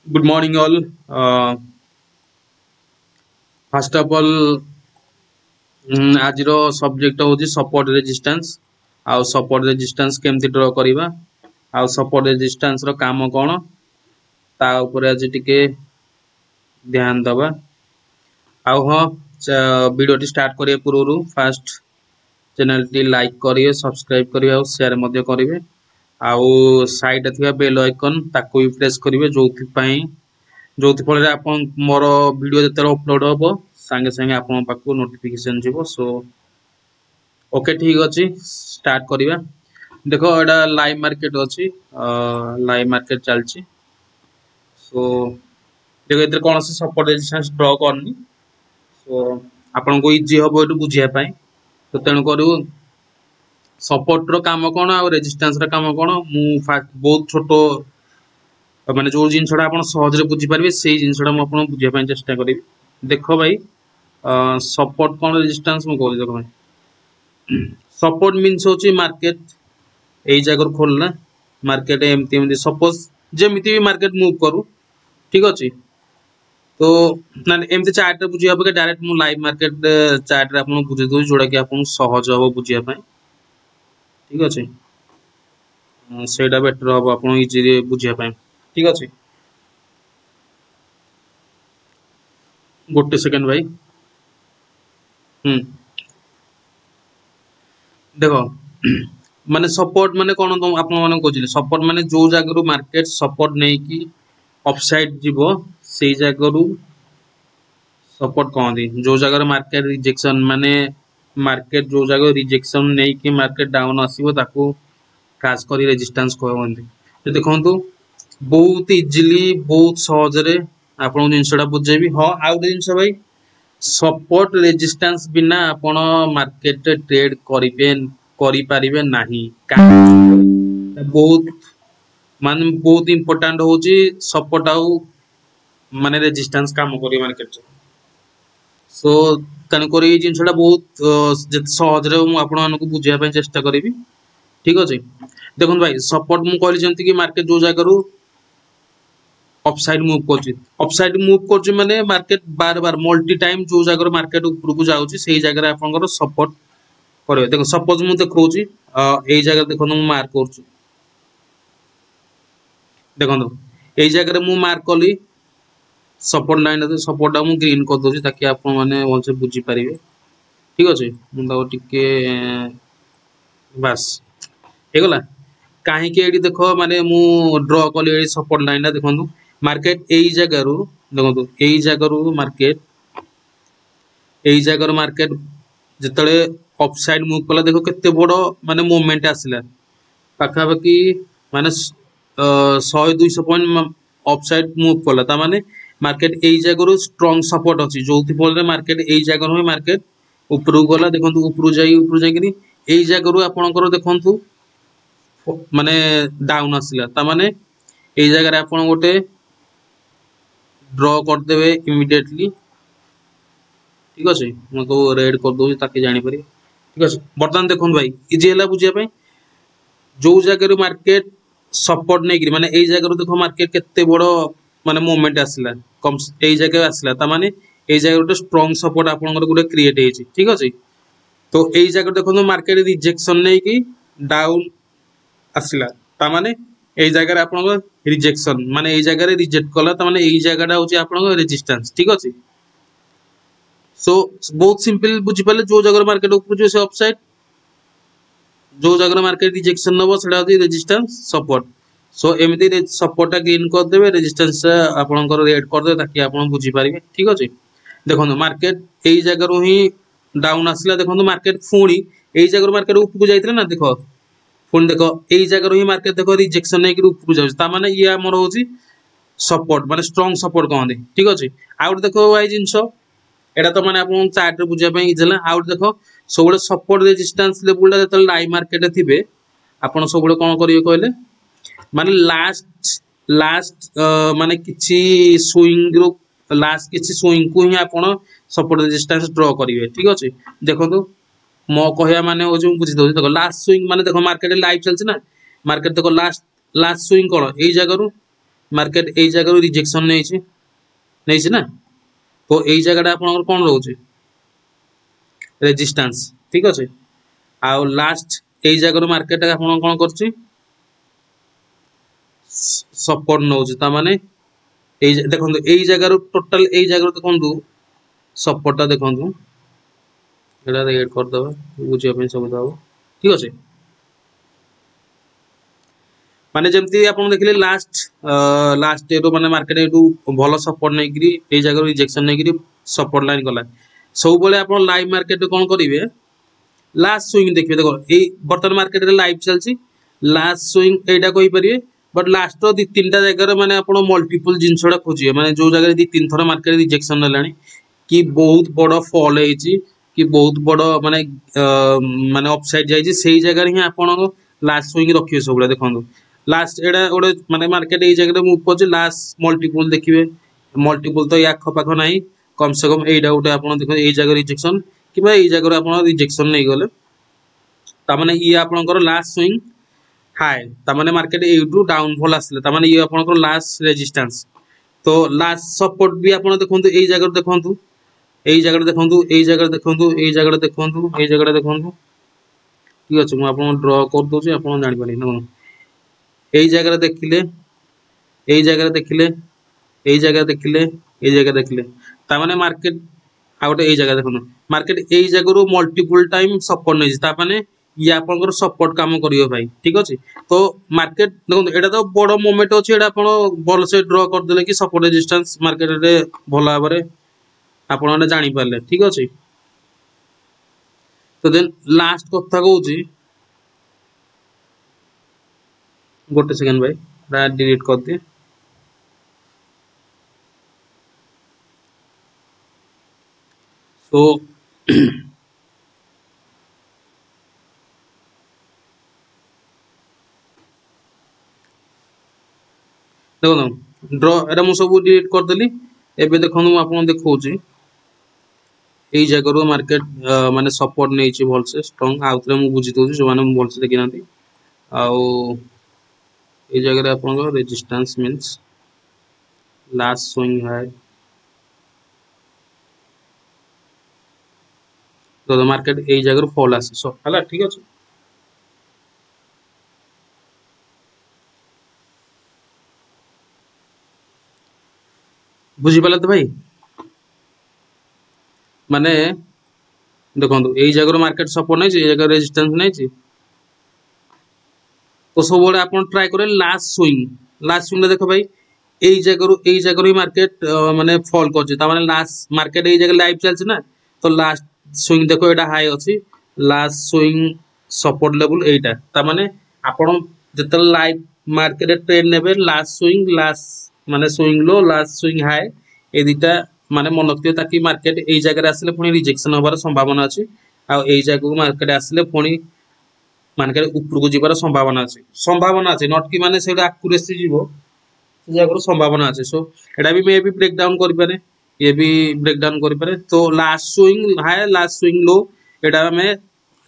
Good morning, all. First of all, ଆଜିର subject ହଉଛି support resistance ଆଉ ସପୋର୍ଟ ରେଜିଷ୍ଟାନ୍ସ କେମିତି ଡ୍ର କରିବା ଆଉ ସପୋର୍ଟ ରେଜିଷ୍ଟାନ୍ସ ର କାମ କଣ ତା ଉପରେ ଆଜି ଟିକେ ଧ୍ୟାନ ଦବା। ଆଉ ହଁ, ଭିଡ଼ିଓଟି ଷ୍ଟାର୍ଟ କରିବା ପୂର୍ବରୁ ଫାଷ୍ଟ ଚ୍ୟାନେଲଟି ଲାଇକ୍ କରିବେ, ସବସ୍କ୍ରାଇବ କରିବେ ଆଉ ସେୟାର ମଧ୍ୟ କରିବେ। ଆଉ ସାଇଡରେ ଥିବା ବେଲ୍ ଆଇକନ୍ ତାକୁ ବି ପ୍ରେସ୍ କରିବେ, ଯୋଉଥି ଫଳରେ ଆପଣ ମୋର ଭିଡ଼ିଓ ଯେତେବେଳେ ଅପଲୋଡ଼ ହବ ସାଙ୍ଗେ ସାଙ୍ଗେ ଆପଣଙ୍କ ପାଖକୁ ନୋଟିଫିକେସନ ଯିବ। ସୋ ଓକେ, ଠିକ ଅଛି, ଷ୍ଟାର୍ଟ କରିବା। ଦେଖ, ଏଇଟା ଲାଇଭ ମାର୍କେଟ ଅଛି, ଲାଇଭ ମାର୍କେଟ ଚାଲିଛି। ସୋ ଦେଖ, ଏଥିରେ କୌଣସି ସପୋର୍ଟ ରେଜିଷ୍ଟାନ୍ସ ଡ୍ର କରିନି। ସୋ ଆପଣଙ୍କୁ ଇଜି ହବ ଏଠୁ ବୁଝିବା ପାଇଁ। ତ ତେଣୁ କରୁ ସପୋର୍ଟ ର କାମ କଣ ଆଉ ରେଜିଷ୍ଟାନ୍ସ ର କାମ କଣ, ମୁଁ ବହୁତ ଛୋଟ ମାନେ ଯୋଉ ଜିନିଷଟା ଆପଣ ସହଜରେ ବୁଝିପାରିବେ ସେଇ ଜିନିଷଟା ମୁଁ ଆପଣଙ୍କୁ ବୁଝିବା ପାଇଁ ଚେଷ୍ଟା କରିବି। ଦେଖ ଭାଇ, ସପୋର୍ଟ କଣ ରେଜିଷ୍ଟାନ୍ସ ମୁଁ କହୁଛି। ଦେଖ ଭାଇ, ସପୋର୍ଟ ମିନ୍ସ ହଉଛି ମାର୍କେଟ ଏଇ ଜାଗାରୁ ଖୋଲିଲା, ମାର୍କେଟ ଏମିତି ଏମିତି ସପୋଜ ଯେମିତି ବି ମାର୍କେଟ ମୁଭ କରୁ, ଠିକ ଅଛି। ତ ମାନେ ଏମିତି ଚାର୍ଟରେ ବୁଝିବା ଅପେକ୍ଷା ଡାଇରେକ୍ଟ ମୁଁ ଲାଇଭ ମାର୍କେଟ ଚାର୍ଟରେ ଆପଣଙ୍କୁ ବୁଝେଇ ଦଉଛି, ଯୋଉଟା କି ଆପଣଙ୍କୁ ସହଜ ହବ ବୁଝିବା ପାଇଁ, ଠିକ ଅଛି। ସେଇଟା ବେଟର ହବ ଆପଣଙ୍କୁ ଇଜିଲି ବୁଝିବା ପାଇଁ, ଠିକ ଅଛି। ଗୋଟେ ସେକେଣ୍ଡ ଭାଇ। ଦେଖ, ମାନେ ସପୋର୍ଟ ମାନେ କଣ ଆପଣ ମାନେ କହୁଥିଲେ, ସପୋର୍ଟ ମାନେ ଯୋଉ ଜାଗାରୁ ମାର୍କେଟ ସପୋର୍ଟ ନେଇକି ଅପସାଇଡ ଯିବ ସେଇ ଜାଗାରୁ ସପୋର୍ଟ କହନ୍ତି। ଯୋଉ ଜାଗାରେ ମାର୍କେଟ ରିଜେକ୍ସନ ମାନେ ମାର୍କେଟ ଯୋଉ ଜାଗାରେ ରିଜେକ୍ସନ ନେଇକି ମାର୍କେଟ ଡାଉନ ଆସିବ ତାକୁ ଖାସ କରି ରେଜିଷ୍ଟାନ୍ସ କୁହନ୍ତି। ଦେଖନ୍ତୁ, ବହୁତ ଇଜିଲି ବହୁତ ସହଜରେ ଆପଣଙ୍କୁ ଜିନିଷଟା ବୁଝେଇବି। ହଁ, ଆଉ ଗୋଟେ ଜିନିଷ ଭାଇ, ସପୋର୍ଟ ରେଜିଷ୍ଟାନ୍ସ ବିନା ଆପଣ ମାର୍କେଟରେ ଟ୍ରେଡ କରିପାରିବେ ନାହିଁ। ବହୁତ ମାନେ ବହୁତ ଇମ୍ପୋର୍ଟାଣ୍ଟ ହଉଛି ସପୋର୍ଟ ଆଉ ମାନେ ରେଜିଷ୍ଟାନ୍ସ କାମ କରିବ ମାର୍କେଟରେ। ସୋ ତେଣୁକରି ଏଇ ଜିନିଷଟା ବହୁତ ଯେତେ ସହଜରେ ମୁଁ ଆପଣମାନଙ୍କୁ ବୁଝିବା ପାଇଁ ଚେଷ୍ଟା କରିବି, ଠିକ ଅଛି। ଦେଖନ୍ତୁ ଭାଇ, ସପୋର୍ଟ ମୁଁ କହିଲି ଯେମିତି କି ମାର୍କେଟ ଯୋଉ ଜାଗାରୁ ଅପସାଇଡ ମୁଭ କରୁଛି, ଅପସାଇଡ ମୁଭ କରୁଛି ମାନେ ମାର୍କେଟ ବାର ବାର ମଲ୍ଟି ଟାଇମ ଯୋଉ ଜାଗାରେ ମାର୍କେଟ ଉପରକୁ ଯାଉଛି ସେଇ ଜାଗାରେ ଆପଣଙ୍କର ସପୋର୍ଟ କରିବେ। ଦେଖ, ସପୋଜ ମୁଁ ଦେଖଉଛି ଏଇ ଜାଗାରେ ଦେଖନ୍ତୁ ମୁଁ ମାର୍କ କରୁଛି। ଦେଖନ୍ତୁ, ଏଇ ଜାଗାରେ ମୁଁ ମାର୍କ କଲି ସପୋର୍ଟ ଲାଇନ, ସପୋର୍ଟ ମୁଁ ଗ୍ରୀନ କରିଦଉଛି ତାକି ଆପଣ ମାନେ ଭଲସେ ବୁଝିପାରିବେ, ଠିକ ଅଛି। ମୁଁ ତାକୁ ଟିକେ ବାସ୍ ହେଇଗଲା। କାହିଁକି ଏଇଠି ଦେଖ, ମାନେ ମୁଁ ଡ୍ର କଲି ଏଇ ସପୋର୍ଟ ଲାଇନ ଟା। ଦେଖନ୍ତୁ, ମାର୍କେଟ ଏଇ ଜାଗାରୁ, ଦେଖନ୍ତୁ ଏଇ ଜାଗାରୁ ମାର୍କେଟ ଯେତେବେଳେ ଅପସାଇଡ ମୁଭ କଲା, ଦେଖ କେତେ ବଡ ମାନେ ମୁଭମେଣ୍ଟ ଆସିଲା, ପାଖାପାଖି ମାନେ 100-200 ପଏଣ୍ଟ ଅପସାଇଡ ମୁଭ କଲା। ତା ମାନେ ମାର୍କେଟ ଏଇ ଜାଗାରୁ ଷ୍ଟ୍ରଙ୍ଗ ସପୋର୍ଟ ଅଛି, ଯୋଉଥି ଫଳରେ ମାର୍କେଟ ଏଇ ଜାଗାରୁ ହିଁ ମାର୍କେଟ ଉପରକୁ ଗଲା। ଦେଖନ୍ତୁ, ଉପରକୁ ଯାଇକିରି ଏଇ ଜାଗାରୁ ଆପଣଙ୍କର ଦେଖନ୍ତୁ ମାନେ ଡାଉନ ଆସିଲା। ତା ମାନେ ଏଇ ଜାଗାରେ ଆପଣ ଗୋଟେ ଡ୍ର କରିଦେବେ ଇମିଡିଏଟଲି, ଠିକ ଅଛି। ମୁଁ ତ ରେଡ କରିଦଉଛି ତାକି ଜାଣିପାରିବେ, ଠିକ ଅଛି। ବର୍ତ୍ତମାନ ଦେଖନ୍ତୁ ଭାଇ, ଇଜି ହେଲା ବୁଝିବା ପାଇଁ। ଯୋଉ ଜାଗାରୁ ମାର୍କେଟ ସପୋର୍ଟ ନେଇକିରି ମାନେ ଏଇ ଜାଗାରୁ ଦେଖ ମାର୍କେଟ କେତେ ବଡ ମାନେ ମୁଭମେଣ୍ଟ ଆସିଲା, ଏଇ ଜାଗାରେ ଆସିଲା। ତା ମାନେ ଏଇ ଜାଗାରେ ଗୋଟେ ଷ୍ଟ୍ରଙ୍ଗ ସପୋର୍ଟ ଆପଣଙ୍କର ଗୋଟେ କ୍ରିଏଟ ହେଇଛି, ଠିକ ଅଛି। ତ ଏଇ ଜାଗାରେ ଦେଖନ୍ତୁ ମାର୍କେଟ ରିଜେକ୍ସନ ନେଇକି ଡାଉନ ଆସିଲା। ତା ମାନେ ଏଇ ଜାଗାରେ ଆପଣଙ୍କ ରିଜେକ୍ସନ ମାନେ ଏଇ ଜାଗାରେ ରିଜେକ୍ଟ କଲା। ତା ମାନେ ଏଇ ଜାଗାଟା ହଉଛି ଆପଣଙ୍କ ରେଜିଷ୍ଟାନ୍ସ, ଠିକ ଅଛି। ସୋ ବହୁତ ସିମ୍ପଲ ବୁଝିପାରିଲେ, ଯୋଉ ଜାଗାରେ ମାର୍କେଟ ଉପରୁ ଯିବ ସେ ଅପସାଇଡ, ଯୋଉ ଜାଗାରେ ମାର୍କେଟ ରିଜେକ୍ସନ ନବ ସେଟା ହଉଛି ରେଜିଷ୍ଟାନ୍ସ ସପୋର୍ଟ। ସୋ ଏମିତି ସପୋର୍ଟଟା ଗ୍ରୀନ କରିଦେବେ, ରେଜିଷ୍ଟାନ୍ସ ଆପଣଙ୍କର ରେଡ କରିଦେବେ ତାକି ଆପଣ ବୁଝିପାରିବେ, ଠିକ ଅଛି। ଦେଖନ୍ତୁ, ମାର୍କେଟ ଏଇ ଜାଗାରୁ ହିଁ ଡାଉନ ଆସିଲା। ଦେଖନ୍ତୁ, ମାର୍କେଟ ପୁଣି ଏଇ ଜାଗାରୁ ମାର୍କେଟ ଉପରକୁ ଯାଇଥିଲା ନା, ଦେଖ ପୁଣି ଦେଖ ଏଇ ଜାଗାରୁ ହିଁ ମାର୍କେଟ ଦେଖ ରିଜେକ୍ସନ ନେଇକି ଉପରକୁ ଯାଉଛି। ତା ମାନେ ଇଏ ଆମର ହଉଛି ସପୋର୍ଟ, ମାନେ ଷ୍ଟ୍ରଙ୍ଗ ସପୋର୍ଟ କହନ୍ତି, ଠିକ ଅଛି। ଆଉ ଗୋଟେ ଦେଖ ଭାଇ ଜିନିଷ, ଏଟା ତ ମାନେ ଆପଣଙ୍କୁ ଚାର୍ଟରେ ବୁଝିବା ପାଇଁ ଇଜି ହେଲା। ଆଉ ଗୋଟେ ଦେଖ, ସବୁବେଳେ ସପୋର୍ଟ ରେଜିଷ୍ଟାନ୍ସ ଲେବୁଲଟା ଯେତେବେଳେ ଲାଇଭ ମାର୍କେଟରେ ଥିବେ, ଆପଣ ସବୁବେଳେ କଣ କରିବେ କହିଲେ, ମାନେ ଲାଷ୍ଟ ମାନେ କିଛି ସୁଇଙ୍ଗରୁ ଲାଷ୍ଟ କିଛି ସୁଇଙ୍ଗକୁ ହିଁ ଆପଣ ସପୋର୍ଟ ରେଜିଷ୍ଟାନ୍ସ ଡ୍ର କରିବେ, ଠିକ ଅଛି। ଦେଖନ୍ତୁ, ମୋ କହିବା ମାନେ ହଉଛି, ମୁଁ ବୁଝି ଦଉଛି। ଦେଖ, ଲାଷ୍ଟ ସୁଇଙ୍ଗ ମାନେ ଦେଖ ମାର୍କେଟ ଲାଇଭ ଚାଲିଛି ନା, ମାର୍କେଟ ଦେଖ ଲାଷ୍ଟ ସୁଇଙ୍ଗ କଣ ଏଇ ଜାଗାରୁ मार्केट एई जगह रिजेक्शन नहीं ना तो एई जगह आपन कौन रोचे रेजिस्टेंस ठीक अच्छे आ लास्ट एई जगह मार्केट आपन कौन कर सपोर्ट नौ माने देखो यही जगार टोटाल यही जगार देखो सपोर्टा देखो एड करदे बुझे सुविधा हम ठीक अच्छे माने जमती आप देखिले लास्ट डे माने मार्केट एटू भल सपोर्ट नहीं जगह रिजेक्शन नहीं सपोर्ट लाइन गला सब बेले आप लाइव मार्केट कौन करेंगे लास्ट स्विंग देखिए देखो ये बर्तमान मार्केट लाइव चलती लास्ट स्विंग एटा कही पारे बट लास्ट दी तीन जगह माने आप मल्टीपल जिनसा खोजिए माने जो जगह दी तीन थर मार्केट रिजेक्शन है कि बहुत बड़ फॉल है कि बहुत बड़ माने माने अपसाइड जाइए से जगह ही आप लास्ट स्विंग रखिए सब देखो लास्ट एटा गोटे माने मार्केट ये जगह मूव कर लास्ट मल्टीपल देखिए मल्टीपल तो आख पाख ना कम से कम यहीटा गोटे आप देखो ये जगह रिजेक्शन कि ये जगह आप रिजेक्शन नहीं गले तामाने ये आपनकर लास्ट स्विंग हाई तामाने मार्केट एटू डाउनफॉल आसले तामाने ये आपनकर लास्ट रेजिस्टेंस तो लास्ट सपोर्ट भी आप देखंतु एई जगह देखंतु एई जगह देखंतु एई जगह देखंतु एई जगह देखंतु एई जगह देखंतु ठीक अछि मु आपन ड्रा कर दोछि आपन जानि पारि न एई जगह देखिले एई जगह देखिले एई जगह देखिले एई जगह देखिले तामाने मार्केट आ गोटे एई जगह देखंतु मार्केट एई जगह रो मल्टीपल टाइम सपोर्ट नै तापाने ये आपनकर सपोर्ट काम करियो भाई ठीक अछि तो मार्केट देखो एटा तो बड़ मोमेंट अछि एटा आपण बल से ड्रा कर देले कि सपोर्ट रेजिस्टेंस मार्केट रे भला भाबरे आपण ने जानि पारले ठीक अछि तो देन लास्ट कथा कहूची गोटे सेकंड भाई रा डिलीट कर दे तो देखो ड्र एटा मु सब डिलीट कर देली एबे देखो आपन देखौची एई जगह मार्केट माने सपोर्ट नहीं छि भल से स्ट्रांग आउतरे मु बुझी दोची जो माने भल से देखि नांती आउ एई जगह आपन को resistance means last swing high तो मार्केट एई जगह फॉल आसे सो हला ठीक अछि बुझी पाले तो भाई माने देखो यही जगह मार्केट सपोर्ट नहीं जगह रेजिस्टेंस नहीं तो सब आप ट्राए करें लास्ट स्विंग देखो भाई यही जगह ही मार्केट माने फॉल कर लास्ट मार्केट यही जगह लाइव चलती ना तो लास्ट स्विंग देखो यहाँ हाई अच्छी लास्ट स्विंग सपोर्ट लेवल यहीटा माने आपण जिते लाइव मार्केट ट्रेड ने लास्ट माने swing low last swing high ये दुटा माने मन रखियो ताकि मार्केट यही जगह आसले पुणी रिजेक्शन होबार संभावना अच्छी आई जगह मार्केट आसले पुणी मार्केट ऊपर को जीवार संभावना अच्छी नट कि माने से आकुरेसी जीवो से जगह संभावना अच्छे सो एटा भी मे भी ब्रेक डाउन करि पारे ये भी ब्रेक डाउन करि पारे तो last swing high last swing लो एटा हमें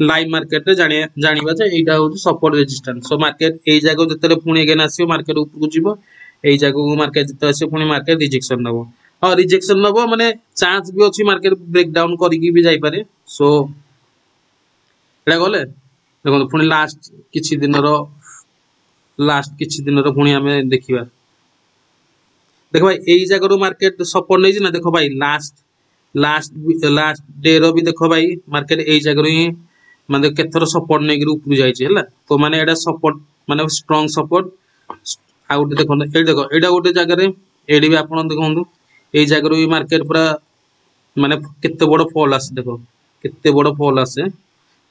लाइव मार्केट रे जानिबा जे एटा हो सपोर्ट रेजिस्टेंस सो मार्केट एई जगह जतले पुणी अगेन आसीयो मार्केट ऊपर को जीवो एई जगह मार्केट जतले आसीयो पुणी मार्केट रिजेक्शन नबो हाँ रिजेक्शन नबो माने चांस भी अछि मार्केट ब्रेक डाउन करिकि भी जाई पारे सो एटा गले देखो पुणी लास्ट किछि दिन रो पुणी हमें देखिबा देखो भाई यही जगह मार्केट सपोर्ट नहीं ना देखो भाई लास्ट डे रो भी देखो भाई मार्केट यही जगह ही माने केथर सपोर्ट नहीं ऊपर जाइए तो माने एटा सपोर्ट माने स्ट्रांग सपोर्ट आ गोटे देखो एटा गोटे जगह एडी भी आपन देखो यही जगह भी मार्केट पूरा माने केते बड़ फॉल आसे देखो केते बड़ फॉल आसे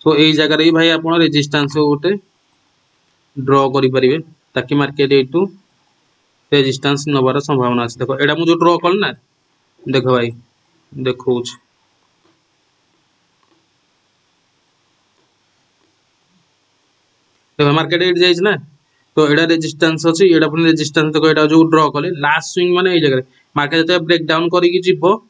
तो यही जगह ही भाई आपन रेजिस्टेंस गोटे ड्रॉ करि परिबे ताकि मार्केट एटू रेजिस्टेंस नबार संभावना अच्छे देखो एटा मुझे ड्रॉ कल ना देखो भाई देखो देखो मार्केट एट जाइए ना तो एटा रेजिस्टेंस अच्छी एटा पुणी रेजिस्टेंस देखो एटा जो ड्रॉ कले लास्ट स्विंग माने जगह मार्केट जो ब्रेक डाउन करिकी जीवो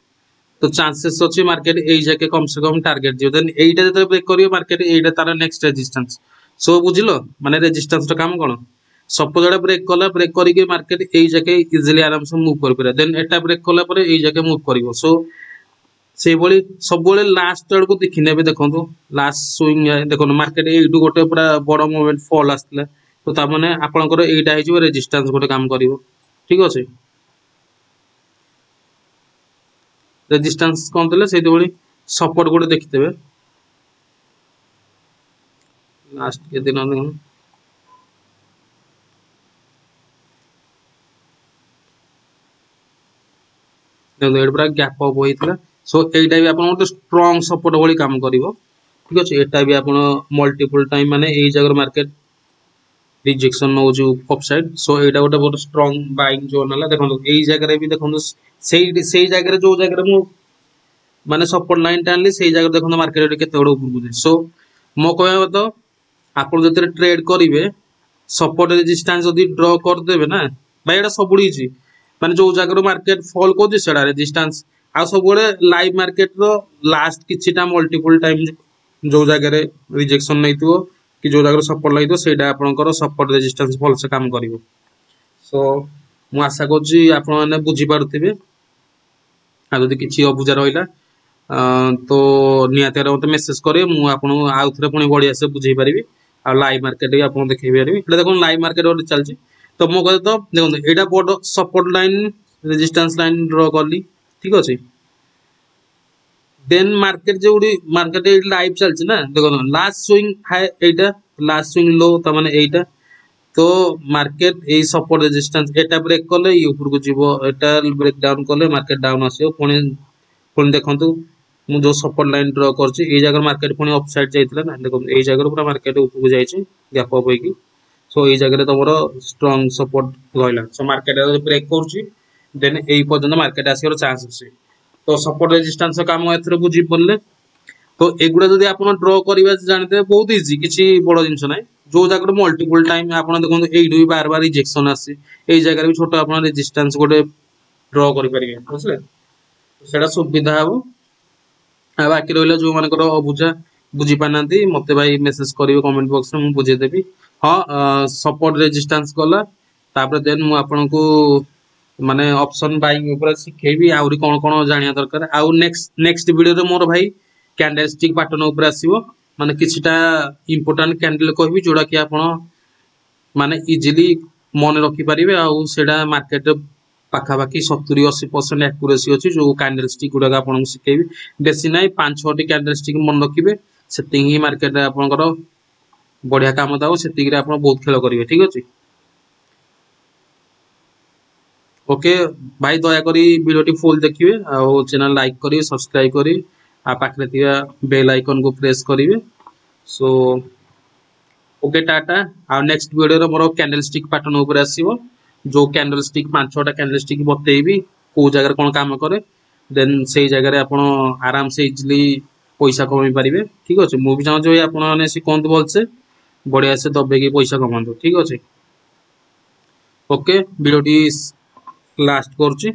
तो चांसेस अच्छी मार्केट यही जगह कम से कम टार्गेट जीव देन एटा जो ब्रेक करियो मार्केट एटा तार नेक्स्ट रेजिस्टेंस सो बुझिलो माने रेजिस्टेंस रो काम कोन सपोज एटा ब्रेक कला ब्रेक करके मार्केट एई जाके इजिली आराम से मूव कर पारे देन एटा ब्रेक कला परे एई जाके मूव करिवो सो से बोली सब बोले लास्ट तड को देखि नेबे देखंतु लास्ट स्विंग देखो मार्केट एइटु गोटे पूरा बड़ मोमेंट फॉल आस्तिला तो ता माने आपनकर एइटा हे जिवो रेजिस्टेंस गोटे काम करिवो ठीक अछि रेजिस्टेंस कोन देले सेति बोली सपोर्ट गोटे देखितेबे लास्ट के दिन देखो एड पूरा गैप अप होइतला सो एइटा भी आपन गोटे स्ट्रांग सपोर्ट भली काम करिवो ठीक अछि एटा भी आपन मल्टीपल टाइम माने एई जगर मार्केट रिजेक्शन नो जो अपसाइड सो एटा गोटे बहुत स्ट्रांग बाइंग जोन हला देखो एई जगर रे भी देखो सेई जगर रे जो जगर मु माने सपोर्ट लाइन टानली सेई जगर देखो मार्केट रे केते बड ऊपर गुजे सो मो कहबा तो आपन जते ट्रेड करिवे सपोर्ट रेजिस्टेंस जदी ड्रॉ कर देबे ना भाई एटा सबुडी छी माने जो जगर मार्केट फॉल को सेटा रेजिस्टेंस आ सब बड़े लाइव मार्केट रो लास्ट किछिटा मल्टीपल टाइम जो जगह रिजेक्शन नहीं थो कि जो जगह सपोर्ट लगी सेटा आपनकर सपोर्ट रेजिस्टेंस भल से काम करिवो सो मु आशा करछि आपन माने बुझी पारथिबे आ जदी किछि अबुझा रहिला तो नियातेर मते मेसेज करे मु आपन आउ थरे पुनी बढिया से बुझै परिबी आ लाइव मार्केट भी आपन देखै परिबी एटा देखो लाइव मार्केट ओर चलछि तो मो कहते तो देखो एटा बड support line resistance line draw करली ठीक अछि देन मार्केट जोडी मार्केट लाइव चलछि ना देखो लास्ट स्विंग हाई एटा लास्ट स्विंग लो त माने एटा तो मार्केट ए सपोर्ट रेजिस्टेंस एटा ब्रेक करले ई ऊपर को जीवो एटा ब्रेक डाउन करले मार्केट डाउन आसियो पुनी पुनी देखंतु मु जो सपोर्ट लाइन ड्रॉ करछि ए जगह मार्केट पुनी अपसाइड जाइतला ना देखो ए जगह पूरा मार्केट ऊपर को जाइछि गैप अप होइकी सो ए जगह रे तमरो स्ट्रांग सपोर्ट रहला सो मार्केट ब्रेक करछि देन ए पर्यंत मार्केट आसियर चांस अछि तो सपोर्ट रेजिस्टेंस काम एथरे बुझी पड़ले तो एगुडा जदी आपण ड्रॉ करबा जानते बहुत इजी किछि बड़ जिंस नै जो जगह मल्टीपल टाइम आपण देखो एई दुई बार बार रिजेक्शन आसी एई जगह भी छोटो आपण रेजिस्टेंस गोटे ड्रॉ करि परिबे बुझले सेडा सुविधा हबो आ बाकी रहला जो मानकर अबुझा बुझी पानांती मते भाई मेसेज करिवो कमेंट बॉक्स में मु बुझे देबी हां सपोर्ट रेजिस्टेंस कला तापर देन मु आपन को माने ऑप्शन बाइंग ऊपर सिखेबी आउरी कोन कोन जानिया दरकार आउ नेक्स्ट वीडियो रे मोर भाई कैंडल स्टिक पैटर्न ऊपर आसीबो माने किछटा इंपोर्टेंट कैंडल कहबी जोडा कि आपण माने इजीली मन रखि परिबे आउ सेडा मार्केट पाखा बाकी 70-80% एक्यूरेसी अछि जो कैंडल स्टिक गुडा आपण सिखेबी बेसी नै 5-6 टी कैंडल स्टिक मन रखिबे सेटिंग ही मार्केट रे आपनकर बढ़िया काम दाओ सेतिक रे आपण बहुत खेल करिवे ठीक अछि ओके भाई दया करी वीडियो फुल देखिए और चैनल लाइक करी सब्सक्राइब करी आ पाखरे थिया बेल आइकन को प्रेस करिवे सो ओके टाटा आ नेक्स्ट वीडियो रे मोर कैंडल स्टिक पैटर्न ऊपर आसीबो जो कैंडल स्टिक 5-6 टा कैंडल स्टिक बतेइबी को जगह कोन काम करे देन सेही जगह रे आपण आराम से इजीली पैसा कमाई परिवे ठीक अछि मु भी चाहू जे आपण माने सिखंत बोल से बढ़िया से दबे की पैसा कमांतो ठीक अछि ओके वीडियो टी लास्ट करछि।